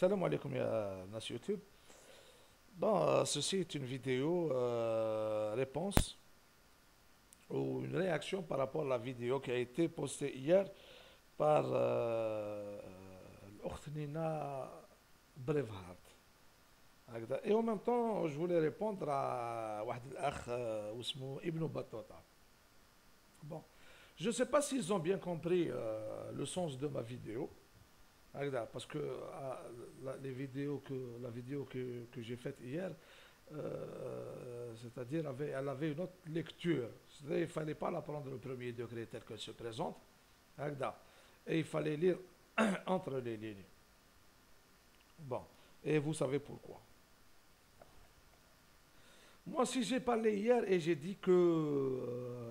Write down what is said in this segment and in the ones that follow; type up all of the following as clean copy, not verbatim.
Salam alaikum ya Nas YouTube. Bon, ceci est une vidéo réponse ou une réaction par rapport à la vidéo qui a été postée hier par l'Ocht Nina Braveheart. هكذا. Et en même temps, je voulais répondre à واحد الأخ واسمه Ibn Battuta. Bon, je ne sais pas s'ils ont bien compris le sens de ma vidéo. Parce que la vidéo que j'ai faite hier, c'est-à-dire elle avait une autre lecture. C'est-à-dire il ne fallait pas la prendre au premier degré tel qu'elle se présente. Et il fallait lire entre les lignes. Bon, et vous savez pourquoi. Moi, si j'ai parlé hier et j'ai dit que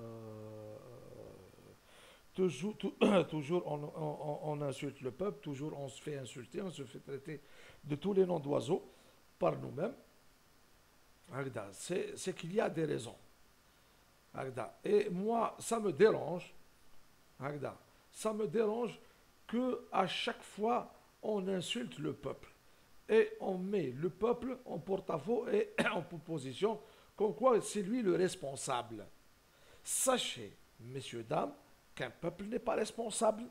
toujours on insulte le peuple, toujours on se fait insulter, on se fait traiter de tous les noms d'oiseaux par nous-mêmes, c'est qu'il y a des raisons. Et moi, ça me dérange, ça me dérange que à chaque fois on insulte le peuple et on met le peuple en porte-à-faux et en position comme quoi c'est lui le responsable. Sachez, messieurs, dames, qu'un peuple n'est pas responsable.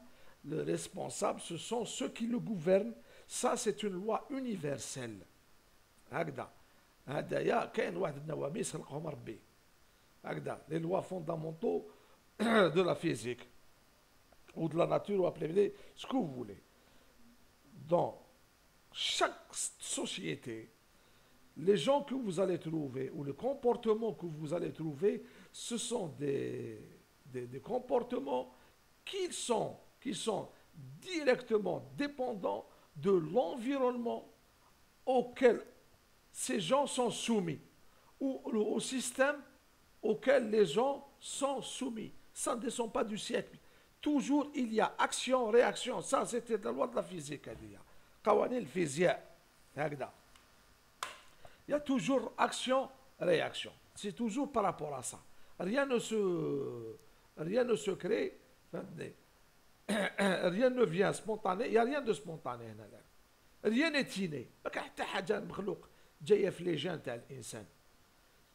Le responsable, ce sont ceux qui le gouvernent. Ça, c'est une loi universelle. Les lois fondamentaux de la physique ou de la nature, ou appelez ce que vous voulez. Dans chaque société, les gens que vous allez trouver ou le comportement que vous allez trouver, ce sont des comportements qui sont directement dépendants de l'environnement auquel ces gens sont soumis ou au système auquel les gens sont soumis. Ça ne descend pas du siècle. Toujours il y a action, réaction. Ça, c'était la loi de la physique. قوانين الفيزياء هكذا. Il y a toujours action, réaction. C'est toujours par rapport à ça. Rien ne se crée, rien ne vient spontané, il n'y a rien de spontané. Rien n'est inné.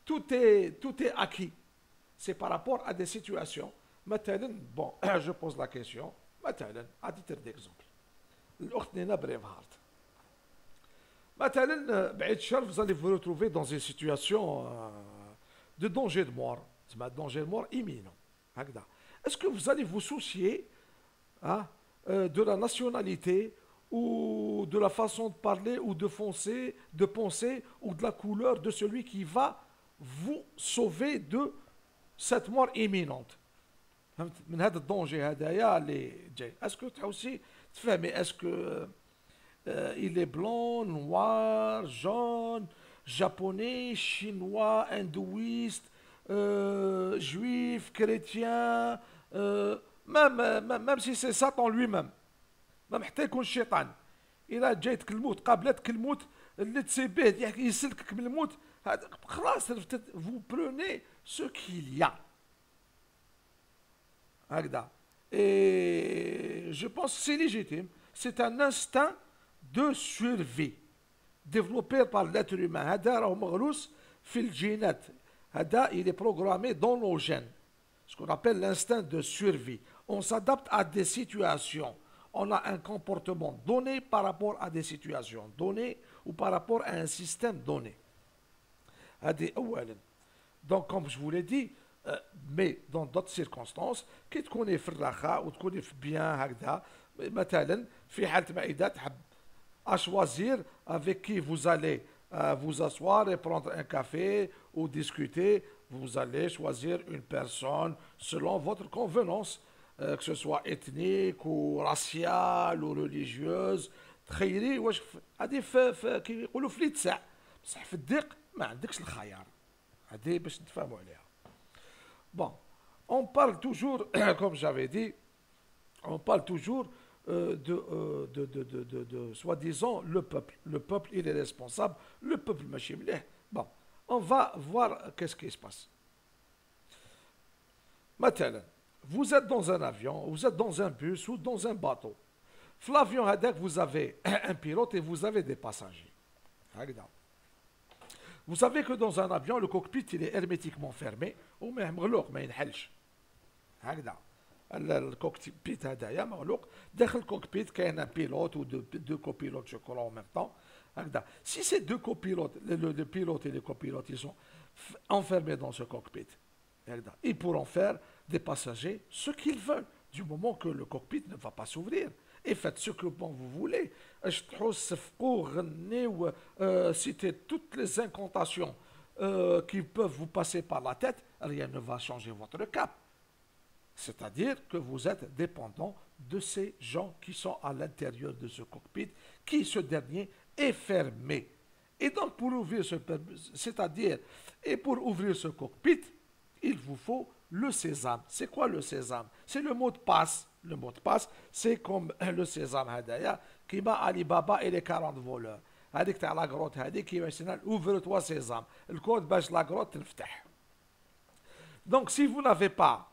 Tout est acquis. C'est par rapport à des situations. Bon, je pose la question. À titre d'exemple. الأخت نينا بريفهارت. مثلا بعيد الشر vous allez vous retrouver dans une situation de danger de mort, danger de mort imminent. Est-ce que vous allez vous soucier de la nationalité ou de la façon de parler ou de penser ou de la couleur de celui qui va vous sauver de cette mort imminente? من هذا الدونجي هذايا اللي جاي. Est-ce que tu as aussi تفهمي est-ce que il est blanc, noir, jaune, japonais, chinois, hindouiste, juif, chrétien, même si c'est Satan lui-même, même حتى يكون الشيطان إلا جايتك الموت قابلتك الموت اللي تسيبيه يسلكك من الموت خلاص vous prenez ce qu'il y a. Et je pense que c'est légitime. C'est un instinct de survie développé par l'être humain. Il est programmé dans nos gènes. Ce qu'on appelle l'instinct de survie. On s'adapte à des situations. On a un comportement donné par rapport à des situations données ou par rapport à un système donné. Donc, comme je vous l'ai dit, mais dans d'autres circonstances كي تكوني في الرخاء وتكوني في بيان هكذا مثلا في حالة ما إذا تحب à choisir avec qui vous allez vous asseoir et prendre un café ou discuter, vous allez choisir une personne selon votre convenance, que ce soit ethnique ou raciale ou religieuse. تخيلي واش هذه كي يقولوا في الاتساع بصح في الضيق ما عندكش الخيار. هذه باش نتفاهموا عليها. Bon, on parle toujours, comme j'avais dit, on parle toujours de soi-disant le peuple. Le peuple, il est responsable. Le peuple, bon, on va voir qu'est-ce qui se passe. Maintenant, vous êtes dans un avion, vous êtes dans un bus ou dans un bateau. L'avion, vous avez un pilote et vous avez des passagers. Vous savez que dans un avion, le cockpit il est hermétiquement fermé وما مغلوق ما ينحلش. هكذا الكوكبيت هذايا مغلوق. داخل الكوكبيت كاين ان بيلوت ou deux copilotes je crois en même temps. هكذا. Si ces deux copilotes, le pilote et le copilote, ils sont enfermés dans ce cockpit, هكذا, ils pourront faire des passagers ce qu'ils veulent du moment que le cockpit ne va pas s'ouvrir. Et faites ce que bon vous voulez. Citez toutes les incantations qui peuvent vous passer par la tête, rien ne va changer votre cap. C'est-à-dire que vous êtes dépendant de ces gens qui sont à l'intérieur de ce cockpit, qui ce dernier est fermé. Et donc pour ouvrir pour ouvrir ce cockpit, il vous faut le sésame. C'est quoi le sésame? C'est le mot de passe. Le mot de passe, c'est comme le sésame هدايا كيما علي بابا et les 40 voleurs. هذيك تاع لا غروت هذيك كيما يسمى ouvre-toi sésame. الكود باش لا غروت تنفتح. Donc si vous n'avez pas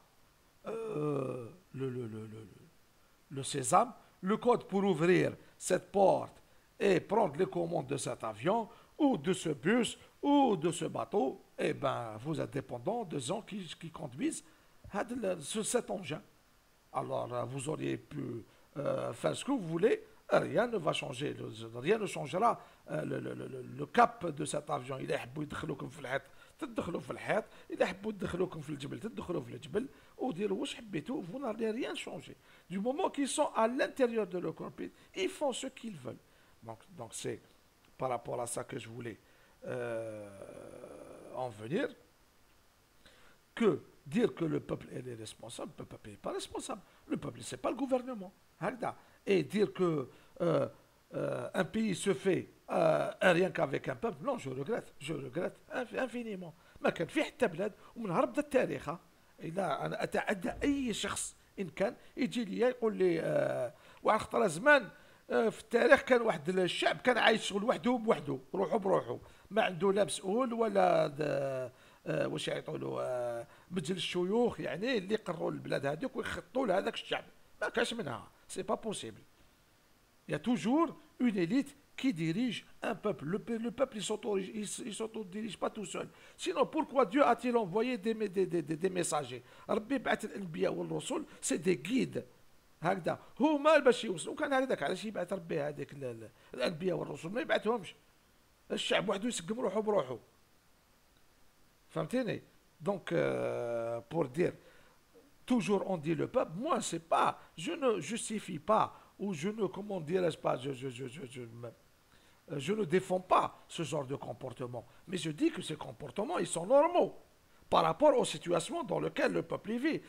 le sésame, le code pour ouvrir cette porte et prendre les commandes de cet avion ou de ce bus ou de ce bateau, eh ben vous êtes dépendant de gens qui conduisent cet engin. Alors vous auriez pu faire ce que vous voulez, rien ne va changer, rien ne changera le cap de cet avion. Il يحبوا يدخلوكم في الحيط تدخلوا في الحيط، إذا يحبوا يدخلوكم في الجبل تدخلوا في الجبل وديروا واش حبيتوا. Vous n'allez rien changer. Du moment qu'ils sont à l'intérieur de leur cockpit, ils font ce qu'ils veulent. Donc c'est par rapport à ça que je voulais en venir, que dire que le peuple est responsable, le peuple n'est pas responsable. Le peuple, c'est pas le gouvernement. Et dire que un pays se fait rien qu'avec un peuple, non, je regrette infiniment. ما كان في حتى بلاد ومن هرب التاريخ إذا أنا أتعدى أي شخص إن كان يجي لي يقول لي واحد خطرة زمان في التاريخ كان واحد الشعب كان عايش شغل وحده بوحده روحه بروحه ما عنده لا مسؤول ولا واش يعيطوا مجلس الشيوخ يعني اللي يقروا البلاد هذيك ويخطوا لهذاك الشعب. ما كاش منها. سي با بوسيبل. Il y a toujours une élite qui dirige un peuple. Le peuple, il ne s'auto-dirige pas tout seul. Sinon, pourquoi Dieu a-t-il envoyé des messagers? ربي بعث الأنبياء والرسل c'est des guides. هكذا هما باش يوصلوا. كان هكذاك علاش يبعث ربي هذيك الأنبياء والرسل ما يبعثهمش. الشعب وحده يسقم روحه بروحه. فهمتيني؟ Donc pour dire toujours on dit le peuple, moi c'est pas, je ne justifie pas ou je ne, comment dirais-je pas, je ne défends pas ce genre de comportement, mais je dis que ces comportements ils sont normaux par rapport aux situations dans lesquelles le peuple vit.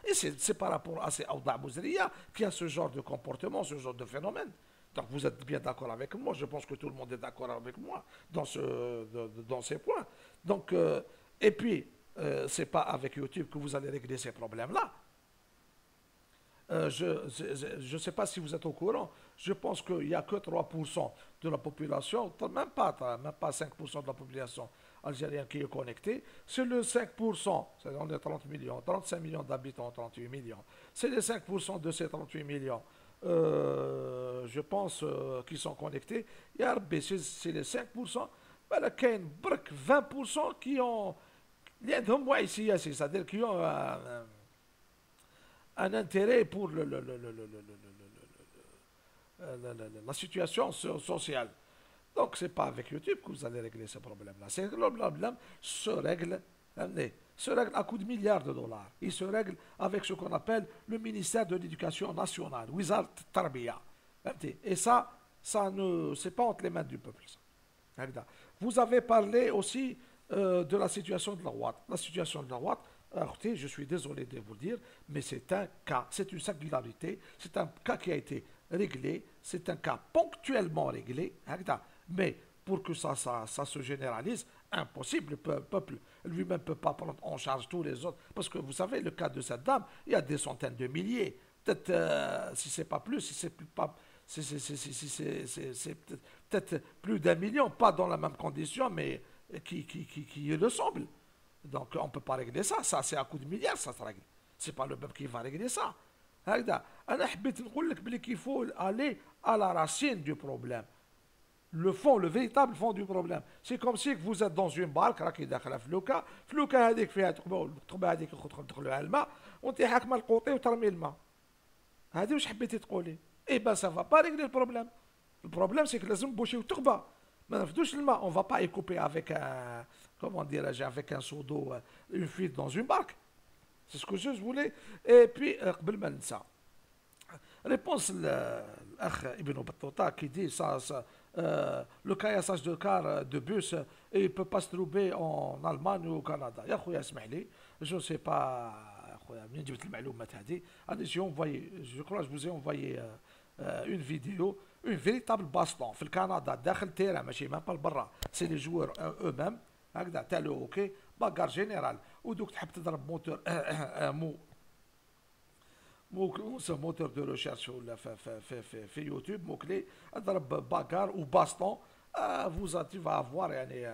Et c'est par rapport à ces أوضاع مزرية qu'il y a ce genre de comportement, ce genre de phénomène. Donc vous êtes bien d'accord avec moi, je pense que tout le monde est d'accord avec moi dans ces points. Donc, et puis, c'est pas avec YouTube que vous allez régler ces problèmes-là. Je ne sais pas si vous êtes au courant, je pense qu'il n'y a que 3% de la population, même pas 5% de la population algérienne qui est connectée. C'est le 5%, on est 30 millions, 35 millions d'habitants, 38 millions. C'est les 5% de ces 38 millions. Je pense qu'ils sont connectés. C'est les 5%. Il y a 20% qui ont c'est-à-dire qui ont un intérêt pour la situation sociale. Donc, ce n'est pas avec YouTube que vous allez régler ce problème-là. Le problème se règle à coups de milliards de dollars. Il se règle avec ce qu'on appelle le ministère de l'Éducation nationale, Wizard Tarbiya. Et ça c'est pas entre les mains du peuple. Ça. Vous avez parlé aussi de la situation de la Ouad. La situation de la Ouad, écoutez, je suis désolé de vous le dire, mais c'est un cas, c'est une singularité, c'est un cas qui a été réglé, c'est un cas ponctuellement réglé, mais pour que ça se généralise, impossible, le peuple lui-même ne peut pas prendre en charge tous les autres, parce que vous savez, le cas de cette dame, il y a des centaines de milliers, peut-être, si c'est pas plus, si c'est peut-être plus d'1 million, pas dans la même condition, mais qui ressemblent. Donc on ne peut pas régler ça, c'est à coup de milliards, ça se règle. C'est pas le peuple qui va régler ça. هكذا انا حبيت نقول لك بلي كيفو الي à la racine du problème. Le fond, le véritable fond du problème. C'est comme si vous êtes dans une barque راكي داخله في لوكا هذيك فيها التقبه هذيك تدخلوا على الماء وانت حاكمه القوطي وترمي الماء. هذه واش حبيتي تقولي؟ اي با سافا با ريغلي البروبليم. البروبليم سي لازم نبوشيو التقبه ما نفدوش الماء. اون فا با يكوبي افيك كومون ديراج افيك ان سودو اون فيت دون اون بارك. سي سكو جو فولي. اي بي قبل ما ننسى réponse l'akh Ibn Battuta qui dit le caillassage de car de bus il peut pas se trouver en Allemagne ou au Canada. يا خويا اسمح لي je sais pas خويا منين جبت المعلومات هذه. انا جي envoyé je crois je vous ai envoyé une vidéo une véritable baston في الكندا داخل تيرا ماشي ما برا. سي لي جوور eux mêmes هكذا تاع لو اوكي باغار جينيرال ودوك تحب تضرب موتور موتور دو ريشيرش ولا في يوتيوب موكلي اضرب باغار وباستون فوز tu vas avoir يعني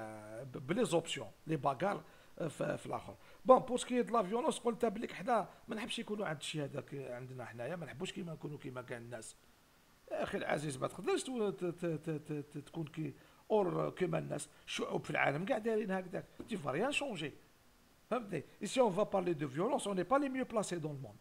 بلي زوبسيون لي باغار في الاخر. بون بور سكي د لا فيولونس قلت بليك حنا ما نحبش يكونوا عند الشيء هذاك عندنا حنايا ما نحبوش كيما نكونوا كيما كاع الناس. يا اخي العزيز ما تقدرش تكون كي اور كيما الناس. الشعوب في العالم كاع دايرين هكذاك تي فا ريان شونجي فهمتني. ici on va parler de violence on n'est pas les mieux placés dans le monde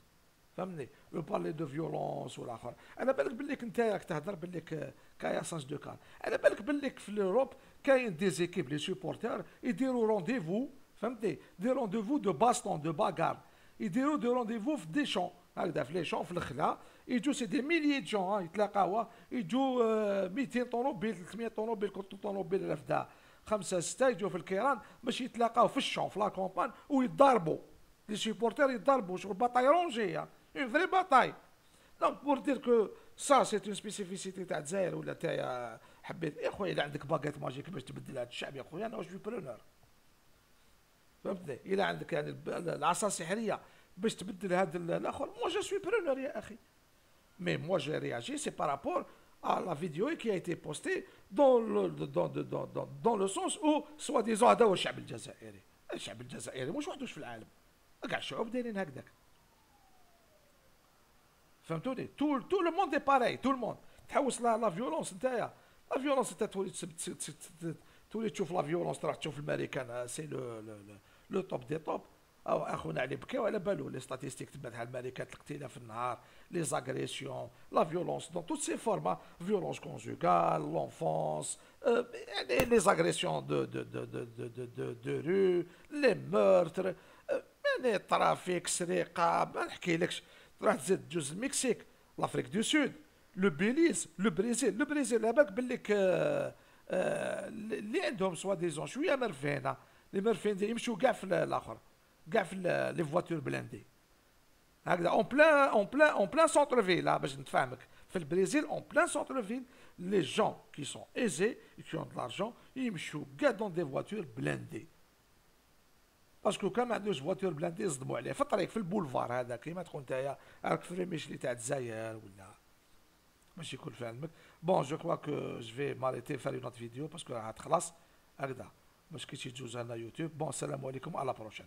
فهمني. لو بارلي دو فيولونس والاخر انا بالك بالك انت راك تهضر بالك كاياساج دو كار. انا بالك بالك في الاوروب كاين دي زيكيب لي سوبورتور يديروا رونديفو فهمتي دي رونديفو دو باستون دو باغار يديروا دي رونديفو في دي شون هكذا في لي شون في الخلا يجوا سي دي ميليي دو جون يتلاقاو يجوا 200 طوموبيل 300 طوموبيل كنت طوموبيل رفدا 5 6 يجوا في الكيران باش يتلاقاو في الشون في لا كومبان ويتضاربوا لي سوبورتور يتضاربوا شغل باطاي رونجيه une vraie bataille. Donc pour dire que ça c'est une spécificité تاع الجزائر ولا تاع حبيت يا خويا الا عندك باكيت ماجيك باش تبدل هذا الشعب يا خويا انا واش في برونور فهمتني. الا عندك يعني العصا السحريه باش تبدل هذا الاخر مو جو سوي برونور يا اخي. مي مو جو رياجي سي بارابور à la vidéo qui a été postée dans le sens où soi-disant هذا هو الشعب الجزائري. الشعب الجزائري مش وحدوش في العالم كاع الشعوب دايرين هكذاك فهمتوني. تو لو موند اي باراي تو الموند تحوس لا فيولونس نتايا لا فيولونس انت تولي تشوف لا فيولونس تروح تشوف الامريكان سي لو توب دي توب. او اخونا علي بكاو على بالو لي ستاتيستيك تبع الامريكان الاقتلاع في النهار لي زاغريسيون لا فيولونس دون توت سي فورما فيولونس كونجوغال لونفونس يعني لي زاغريسيون دو رو لي مورتر يعني الترافيك سرقه ما نحكيلكش. راح تزيد جوز المكسيك لافريك دو سود لو بيليز لو بريزيل على بالك بالك اللي عندهم سوا ديزون شويه مرفينه لي مرفين يمشوا كاع في الاخر كاع في لي فواتور بلاندي هكذا اون بلان سونتر فيل باش نتفاهمك. في البريزيل اون بلان سونتر فيل لي جون كي سون ايزي كي اون دو لارجون يمشوا كاع دون دي فواتور بلاندي باسكو كان ما عندوش فواتور بلاندي يصدموا عليه في الطريق في البولفار هذا كيما تكون نتايا راك في ريميشلي تاع الجزائر ولا ماشي يكون في علمك. بون جو كوا كو جو في ماريتي فار اون فيديو باسكو راح تخلص هكذا باش كي تجي تجوز لنا يوتيوب. بون السلام عليكم على بروشين.